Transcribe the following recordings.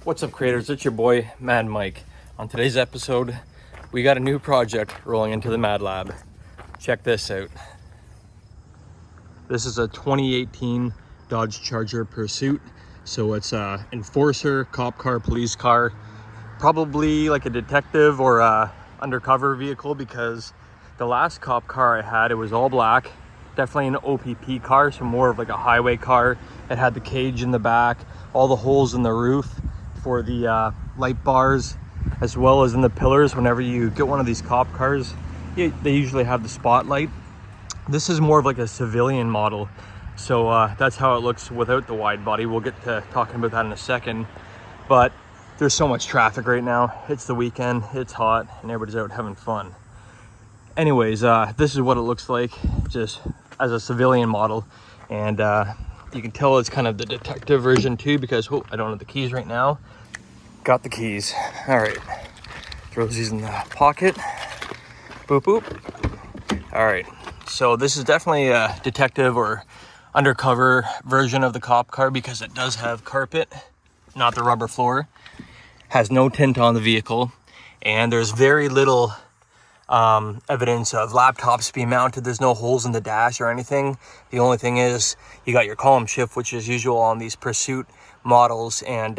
What's up, creators? It's your boy Mad Mike. On today's episode, we got a new project rolling into the Mad Lab. Check this out. This is a 2018 Dodge Charger Pursuit. So it's a enforcer, cop car, police car, probably like a detective or a undercover vehicle, because the last cop car I had, it was all black. Definitely an OPP car, so more of like a highway car. It had the cage in the back, all the holes in the roof for the light bars, as well as in the pillars. Whenever you get one of these cop cars, they usually have the spotlight. This is more of like a civilian model, so that's how it looks without the wide body. We'll get to talking about that in a second, but there's so much traffic right now. It's the weekend, it's hot, and everybody's out having fun. Anyways, this is what it looks like just as a civilian model, and you can tell it's kind of the detective version too, because I don't have the keys right now. Got the keys. All right, throw these in the pocket. Boop boop. All right, so this is definitely a detective or undercover version of the cop car, because it does have carpet, not the rubber floor. Has no tint on the vehicle, and there's very little evidence of laptops being mounted. There's no holes in the dash or anything. The only thing is you got your column shift, which is usual on these Pursuit models, and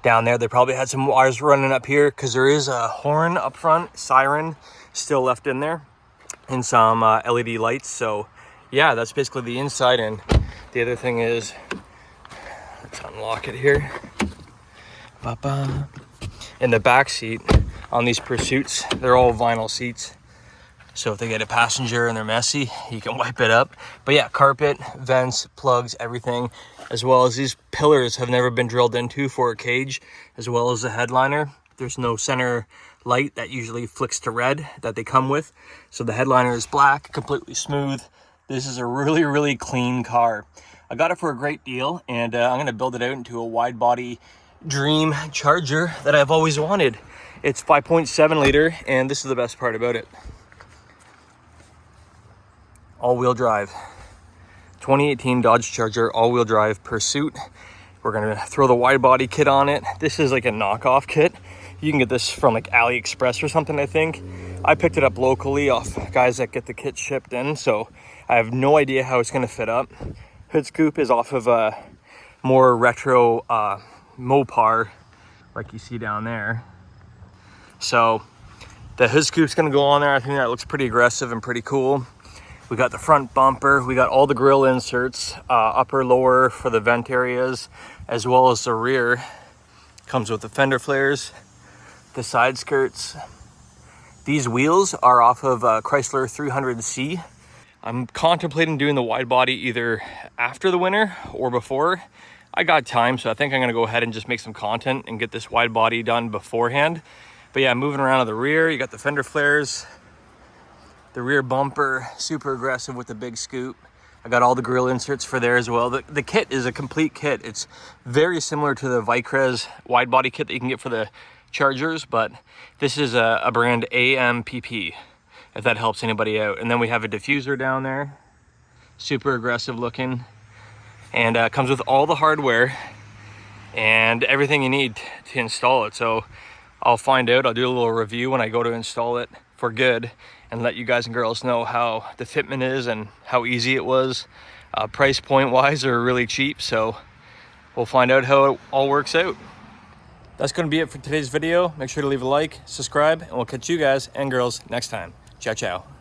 down there they probably had some wires running up here, because there is a horn up front, siren still left in there, and some LED lights. So yeah, that's basically the inside. And the other thing is, let's unlock it here. Ba-ba. In the back seat on these Pursuits, they're all vinyl seats, so if they get a passenger and they're messy, you can wipe it up. But yeah, carpet, vents, plugs, everything, as well as these pillars have never been drilled into for a cage, as well as the headliner. There's no center light that usually flicks to red that they come with, so the headliner is black, completely smooth. This is a really clean car. I got it for a great deal, and I'm going to build it out into a wide body dream Charger that I've always wanted. It's 5.7 liter, and this is the best part about it. All-wheel drive. 2018 Dodge Charger all-wheel drive Pursuit. We're gonna throw the wide body kit on it. This is like a knockoff kit. You can get this from like AliExpress or something, I think. I picked it up locally off guys that get the kit shipped in, so I have no idea how it's gonna fit up. Hood scoop is off of a more retro Mopar, like you see down there. So the hood scoop's gonna go on there. I think that looks pretty aggressive and pretty cool. We got the front bumper, we got all the grille inserts, upper, lower for the vent areas, as well as the rear. Comes with the fender flares, the side skirts. These wheels are off of Chrysler 300C. I'm contemplating doing the wide body either after the winter or before. I got time, so I think I'm gonna go ahead and just make some content and get this wide body done beforehand. But yeah, moving around to the rear, you got the fender flares, the rear bumper, super aggressive with the big scoop. I got all the grille inserts for there as well. The kit is a complete kit. It's very similar to the Vicrez wide body kit that you can get for the Chargers, but this is a brand AMPP, if that helps anybody out. And then we have a diffuser down there, super aggressive looking, and comes with all the hardware and everything you need to install it. So I'll find out, I'll do a little review when I go to install it for good, and let you guys and girls know how the fitment is and how easy it was. Price point wise, they're really cheap, so we'll find out how it all works out. That's going to be it for today's video. Make sure to leave a like, subscribe, and we'll catch you guys and girls next time. Ciao, ciao.